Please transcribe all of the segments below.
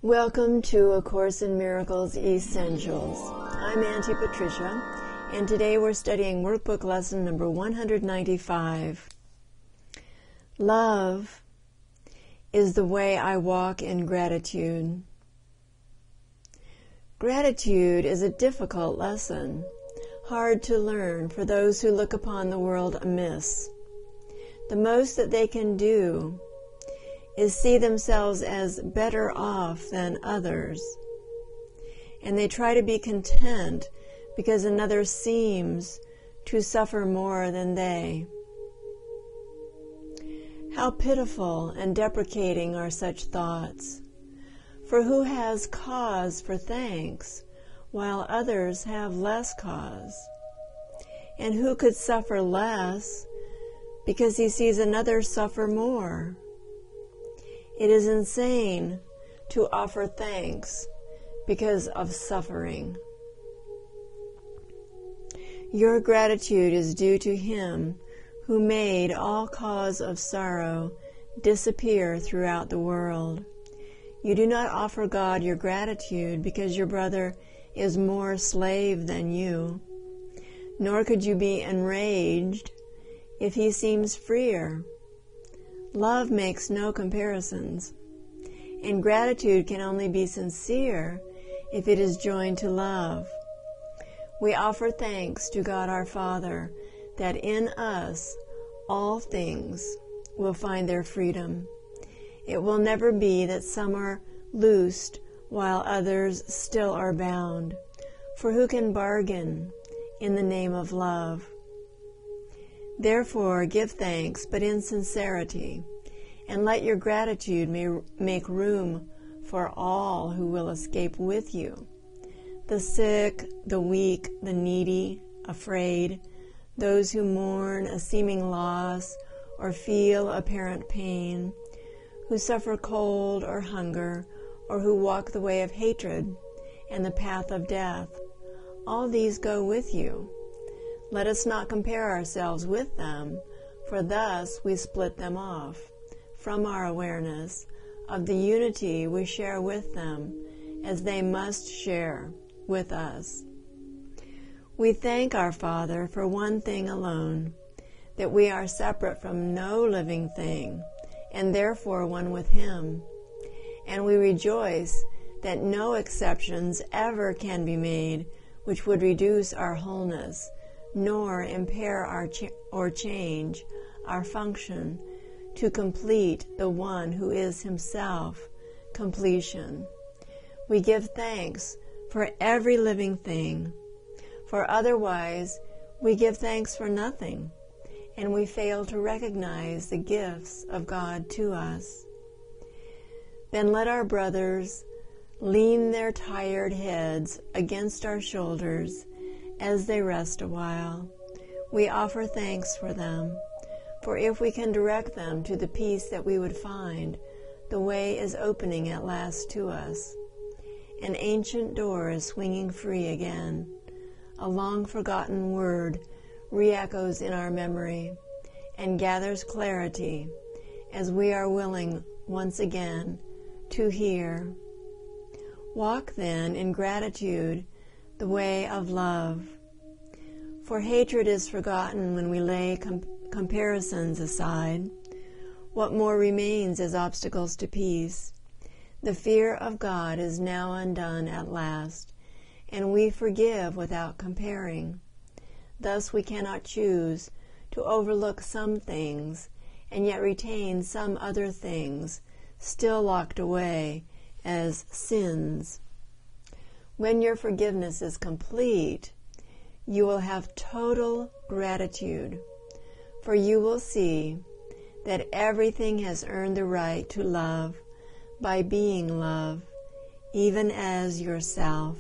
Welcome to A Course in Miracles Essentials. I'm Auntie Patricia, and today we're studying Workbook lesson number 195. Love is the way I walk in gratitude. Gratitude is a difficult lesson, hard to learn for those who look upon the world amiss. The most that they can do is see themselves as better off than others. And they try to be content because another seems to suffer more than they. How pitiful and deprecating are such thoughts. For who has cause for thanks while others have less cause? And who could suffer less because he sees another suffer more? It is insane to offer thanks because of suffering. Your gratitude is due to Him who made all cause of sorrow disappear throughout the world. You do not offer God your gratitude because your brother is more slave than you, nor could you be enraged if he seems freer. Love makes no comparisons, and gratitude can only be sincere if it is joined to love. We offer thanks to God our Father that in us all things will find their freedom. It will never be that some are loosed while others still are bound, for who can bargain in the name of love? Therefore, give thanks, but in sincerity, and let your gratitude make room for all who will escape with you: the sick, the weak, the needy, afraid, those who mourn a seeming loss or feel apparent pain, who suffer cold or hunger, or who walk the way of hatred and the path of death. All these go with you. Let us not compare ourselves with them, for thus we split them off from our awareness of the unity we share with them, as they must share with us. We thank our Father for one thing alone, that we are separate from no living thing, and therefore one with Him. And we rejoice that no exceptions ever can be made which would reduce our wholeness, nor impair or change our function to complete the one who is Himself completion. We give thanks for every living thing, for otherwise we give thanks for nothing, and we fail to recognize the gifts of God to us. Then let our brothers lean their tired heads against our shoulders as they rest a while. We offer thanks for them, for if we can direct them to the peace that we would find, the way is opening at last to us. An ancient door is swinging free again. A long-forgotten word re-echoes in our memory and gathers clarity as we are willing once again to hear. Walk then in gratitude the way of love. For hatred is forgotten when we lay comparisons aside. What more remains as obstacles to peace? The fear of God is now undone at last, and we forgive without comparing. Thus we cannot choose to overlook some things and yet retain some other things still locked away as sins. When your forgiveness is complete, you will have total gratitude, for you will see that everything has earned the right to love by being love, even as yourself.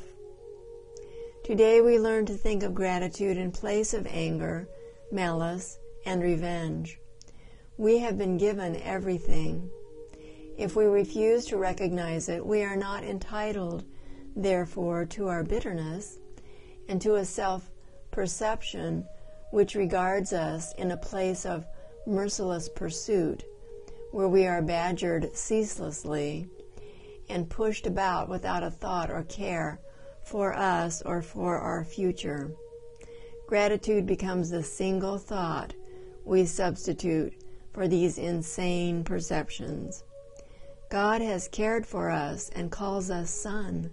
Today we learn to think of gratitude in place of anger, malice, and revenge. We have been given everything. If we refuse to recognize it, we are not entitled, therefore, to our bitterness and to a self-perception which regards us in a place of merciless pursuit, where we are badgered ceaselessly and pushed about without a thought or care for us or for our future. Gratitude becomes the single thought we substitute for these insane perceptions. God has cared for us and calls us son.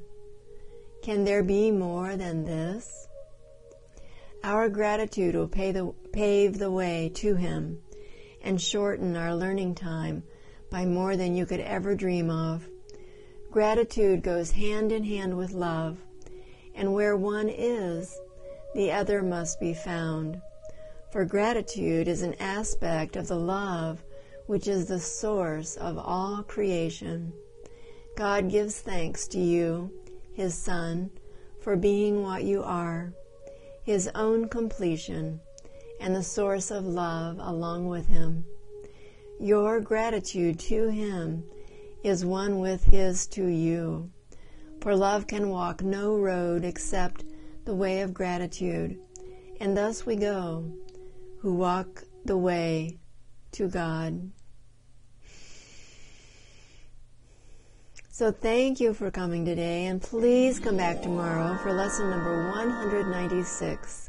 Can there be more than this? Our gratitude will pave the way to Him and shorten our learning time by more than you could ever dream of. Gratitude goes hand in hand with love, and where one is, the other must be found. For gratitude is an aspect of the love which is the source of all creation. God gives thanks to you, His Son, for being what you are, His own completion, and the source of love along with Him. Your gratitude to Him is one with His to you, for love can walk no road except the way of gratitude, and thus we go, who walk the way to God. So thank you for coming today, and please come back tomorrow for lesson number 196.